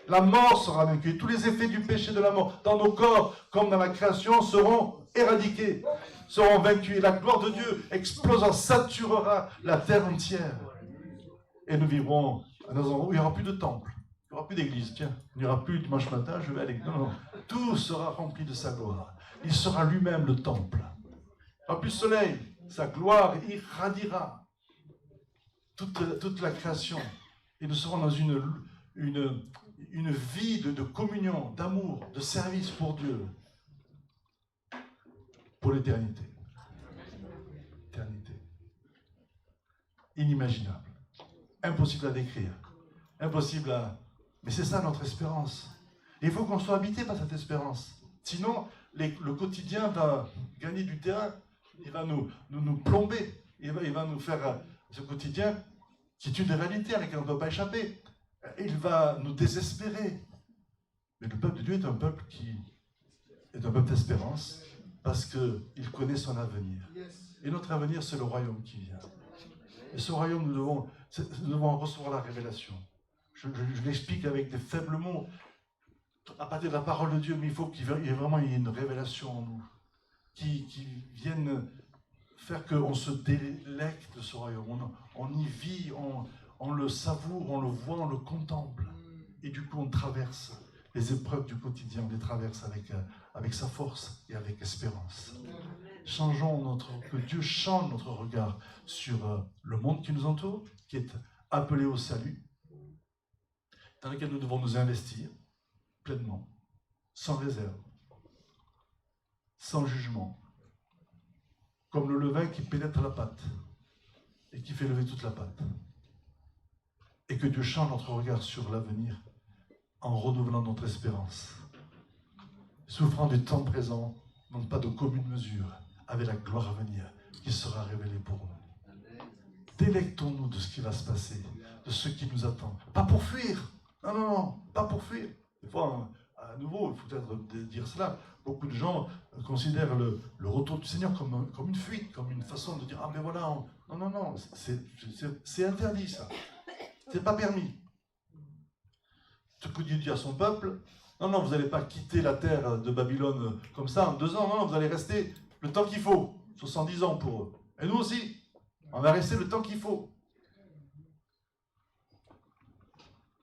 La mort sera vaincue. Tous les effets du péché de la mort, dans nos corps comme dans la création, seront éradiqués, seront vaincus. Et la gloire de Dieu explosant saturera la terre entière. Et nous vivrons dans un endroit où il n'y aura plus de temple. Il n'y aura plus d'église. Tiens, il n'y aura plus dimanche matin, je vais à l'église. Non, non. Tout sera rempli de sa gloire. Il sera lui-même le temple. Il n'y aura plus de soleil. Sa gloire irradiera toute la création. Et nous serons dans une vie de communion, d'amour, de service pour Dieu. Pour l'éternité. Éternité. Inimaginable. Impossible à décrire. Impossible à... Mais c'est ça notre espérance. Et il faut qu'on soit habité par cette espérance. Sinon, le quotidien va gagner du terrain. Il va nous plomber. Il va nous faire ce quotidien qui est une réalité à laquelle on ne peut pas échapper. Il va nous désespérer. Mais le peuple de Dieu est un peuple d'espérance parce qu'il connaît son avenir. Et notre avenir, c'est le royaume qui vient. Et ce royaume, nous devons en recevoir la révélation. Je l'explique avec des faibles mots, à partir de la parole de Dieu, mais il faut qu'il y ait une révélation en nous, qui vienne faire qu'on se délecte de ce royaume. On y vit, on le savoure, on le voit, on le contemple. Et du coup, on traverse les épreuves du quotidien, on les traverse avec sa force et avec espérance. Que Dieu change notre regard sur le monde qui nous entoure, qui est appelé au salut, dans lequel nous devons nous investir pleinement, sans réserve, sans jugement, comme le levain qui pénètre la pâte et qui fait lever toute la pâte. Et que Dieu change notre regard sur l'avenir en renouvelant notre espérance, souffrant du temps présent, non pas de commune mesure, avec la gloire à venir qui sera révélée pour nous. Délectons-nous de ce qui va se passer, de ce qui nous attend. Pas pour fuir, non, pas pour fuir. Des fois, à nouveau, il faut peut-être dire cela, beaucoup de gens considèrent le retour du Seigneur comme une fuite, comme une façon de dire « Ah mais voilà, non, c'est interdit ça, c'est pas permis ». Ce que Dieu dit à son peuple, non, non, vous n'allez pas quitter la terre de Babylone comme ça en 2 ans, non, non, vous allez rester le temps qu'il faut, 70 ans pour eux. Et nous aussi, on va rester le temps qu'il faut.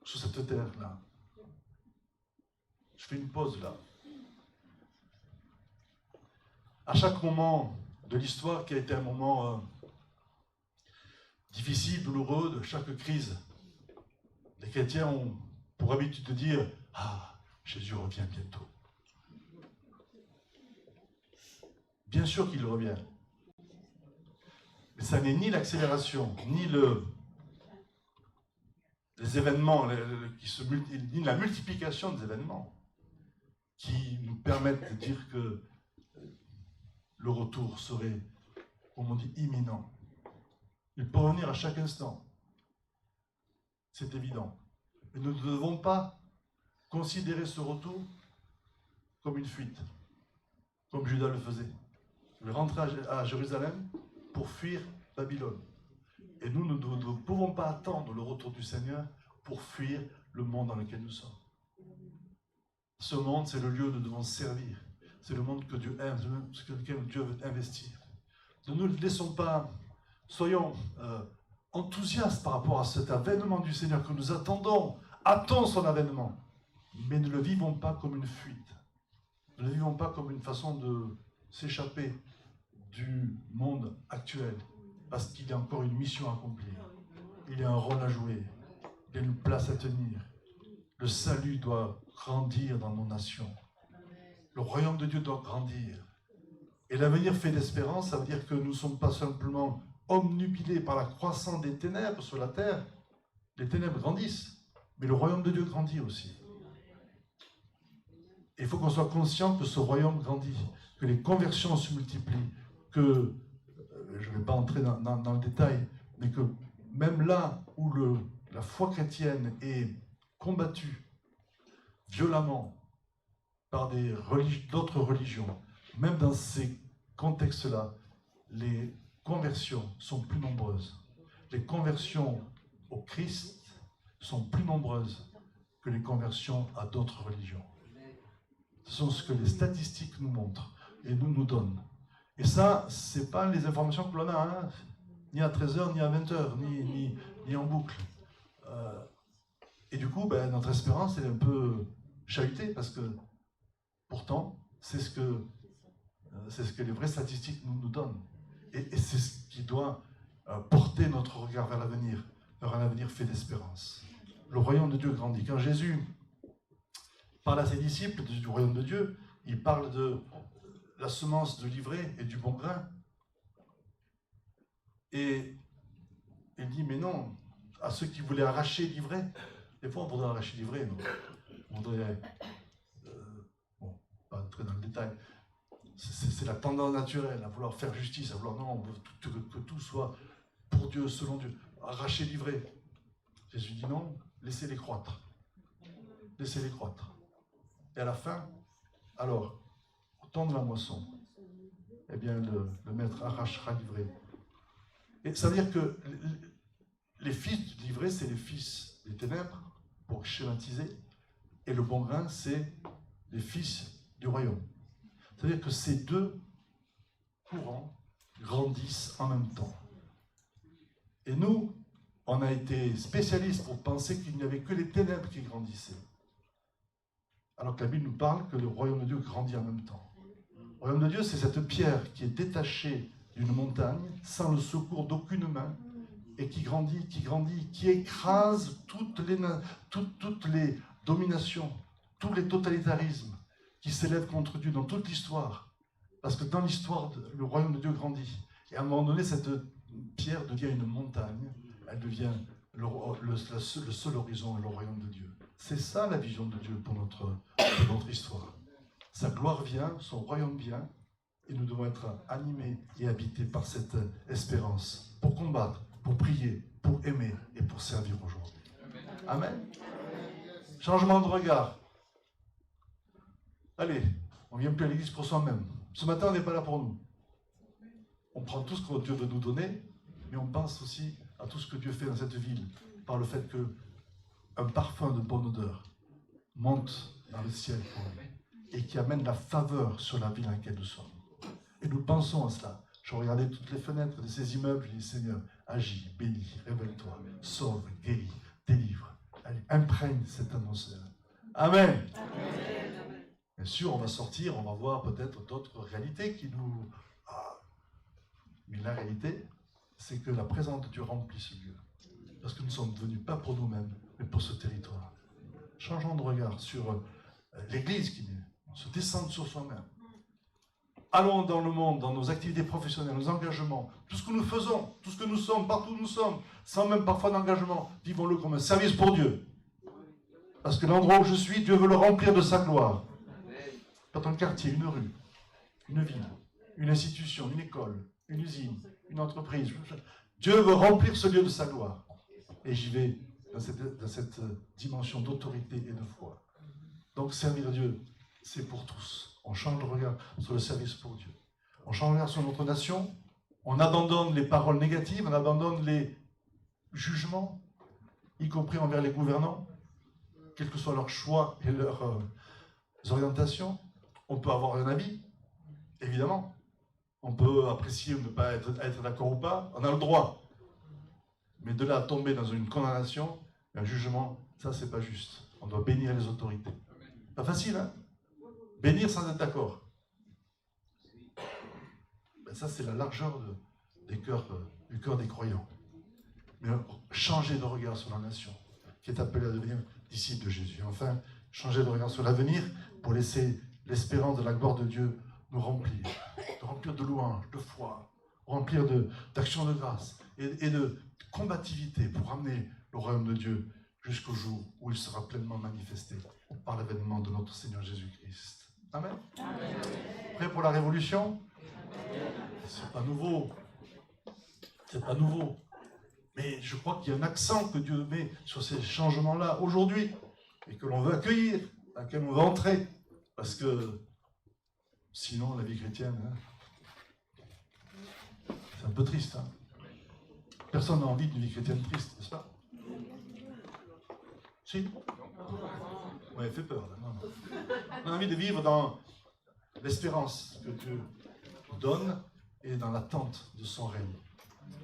Sur cette terre-là. Je fais une pause là. À chaque moment de l'histoire qui a été un moment difficile, douloureux, de chaque crise, les chrétiens ont pour habitude de dire « Ah, Jésus revient bientôt ». Bien sûr qu'il revient. Mais ça n'est ni l'accélération, ni les événements, ni la multiplication des événements qui nous permettent de dire que le retour serait, comme on dit, imminent. Il peut revenir à chaque instant. C'est évident. Mais nous ne devons pas considérer ce retour comme une fuite, comme Judas le faisait. Il rentrait à Jérusalem pour fuir Babylone. Et nous ne pouvons pas attendre le retour du Seigneur pour fuir le monde dans lequel nous sommes. Ce monde, c'est le lieu où nous devons servir. C'est le monde que Dieu aime, sur lequel Dieu veut investir. Ne nous laissons pas, soyons enthousiastes par rapport à cet avènement du Seigneur que nous attendons. Attends son avènement. Mais ne le vivons pas comme une fuite. Ne le vivons pas comme une façon de s'échapper du monde actuel. Parce qu'il y a encore une mission à accomplir. Il y a un rôle à jouer. Il y a une place à tenir. Le salut doit grandir dans nos nations. Le royaume de Dieu doit grandir. Et l'avenir fait d'espérance, ça veut dire que nous ne sommes pas simplement omnubilés par la croissance des ténèbres sur la terre. Les ténèbres grandissent, mais le royaume de Dieu grandit aussi. Et il faut qu'on soit conscient que ce royaume grandit, que les conversions se multiplient, que, je ne vais pas entrer dans le détail, mais que même là où la foi chrétienne est combattue violemment par d'autres religions, même dans ces contextes-là, les conversions sont plus nombreuses. Les conversions au Christ sont plus nombreuses que les conversions à d'autres religions. Ce sont ce que les statistiques nous montrent et nous donnent. Et ça, ce n'est pas les informations que l'on a, hein, ni à 13h, ni à 20h, ni en boucle. Et du coup, notre espérance est un peu chahutée, parce que pourtant, c'est ce que les vraies statistiques nous donnent. Et c'est ce qui doit porter notre regard vers l'avenir, vers un avenir fait d'espérance. Le royaume de Dieu grandit. Quand Jésus parle à ses disciples du royaume de Dieu, il parle de la semence de l'ivraie et du bon grain. Et il dit, mais non, à ceux qui voulaient arracher l'ivraie, des fois on voudrait arracher l'ivraie, non, on voudrait, pas entrer dans le détail, c'est la tendance naturelle à vouloir faire justice, à vouloir, non, on veut que tout soit pour Dieu, selon Dieu, arracher l'ivraie. Jésus dit non, laissez-les croître. Laissez-les croître. Et à la fin, alors, au temps de la moisson, eh bien, le maître arrachera l'ivraie. Et ça veut dire que les fils de l'ivraie, c'est les fils des ténèbres, pour schématiser, et le bon grain, c'est les fils du royaume. C'est-à-dire que ces deux courants grandissent en même temps. Et nous, on a été spécialistes pour penser qu'il n'y avait que les ténèbres qui grandissaient. Alors que la Bible nous parle que le royaume de Dieu grandit en même temps. Le royaume de Dieu, c'est cette pierre qui est détachée d'une montagne, sans le secours d'aucune main, et qui grandit, qui écrase toutes les dominations, tous les totalitarismes qui s'élèvent contre Dieu dans toute l'histoire. Parce que dans l'histoire, le royaume de Dieu grandit. Et à un moment donné, cette pierre devient une montagne, elle devient le seul horizon, le royaume de Dieu. C'est ça la vision de Dieu pour notre histoire. Sa gloire vient, son royaume vient, et nous devons être animés et habités par cette espérance, pour combattre, pour prier, pour aimer et pour servir aujourd'hui. Amen. Changement de regard. Allez, on ne vient plus à l'église pour soi-même. Ce matin, on n'est pas là pour nous. On prend tout ce que Dieu veut nous donner, mais on pense aussi à tout ce que Dieu fait dans cette ville, par le fait qu'un parfum de bonne odeur monte dans le ciel pour nous et qui amène la faveur sur la ville dans laquelle nous sommes. Et nous pensons à cela. Je regardais toutes les fenêtres de ces immeubles, je dis Seigneur, agis, bénis, révèle-toi, sauve, guéris, délivre. Allez, imprègne cette atmosphère. Amen. Amen. Bien sûr, on va sortir, on va voir peut-être d'autres réalités qui nous... Mais la réalité, c'est que la présence de Dieu remplit ce lieu. Parce que nous sommes venus pas pour nous-mêmes, mais pour ce territoire. Changeons de regard sur l'Église qui se descend sur soi-même. Allons dans le monde, dans nos activités professionnelles, nos engagements, tout ce que nous faisons, tout ce que nous sommes, partout où nous sommes, sans même parfois d'engagement, vivons-le comme un service pour Dieu. Parce que l'endroit où je suis, Dieu veut le remplir de sa gloire. Pas un quartier, une rue, une ville, une institution, une école, une usine, une entreprise. Dieu veut remplir ce lieu de sa gloire. Et j'y vais dans cette dimension d'autorité et de foi. Donc servir Dieu, c'est pour tous. On change de regard sur le service pour Dieu. On change de regard sur notre nation. On abandonne les paroles négatives, on abandonne les jugements, y compris envers les gouvernants, quels que soient leurs choix et leurs orientations. On peut avoir un avis, évidemment. On peut apprécier ou ne pas être d'accord ou pas. On a le droit. Mais de là à tomber dans une condamnation, un jugement, ça, c'est pas juste. On doit bénir les autorités. Pas facile, hein? Bénir sans être d'accord. Ben ça, c'est la largeur du cœur des croyants. Mais changer de regard sur la nation, qui est appelée à devenir disciple de Jésus. Enfin, changer de regard sur l'avenir pour laisser l'espérance de la gloire de Dieu nous remplir. De remplir de louanges, de foi, remplir d'actions de grâce et de combativité pour ramener le royaume de Dieu jusqu'au jour où il sera pleinement manifesté par l'avènement de notre Seigneur Jésus-Christ. Amen. Amen. Prêt pour la révolution? C'est pas nouveau. C'est pas nouveau. Mais je crois qu'il y a un accent que Dieu met sur ces changements-là aujourd'hui et que l'on veut accueillir, dans lequel on veut entrer. Parce que sinon, la vie chrétienne, c'est un peu triste. Hein. Personne n'a envie d'une vie chrétienne triste, n'est-ce pas? Si? Oui, elle fait peur. Là. Non. On a envie de vivre dans l'espérance que Dieu donne et dans l'attente de son règne.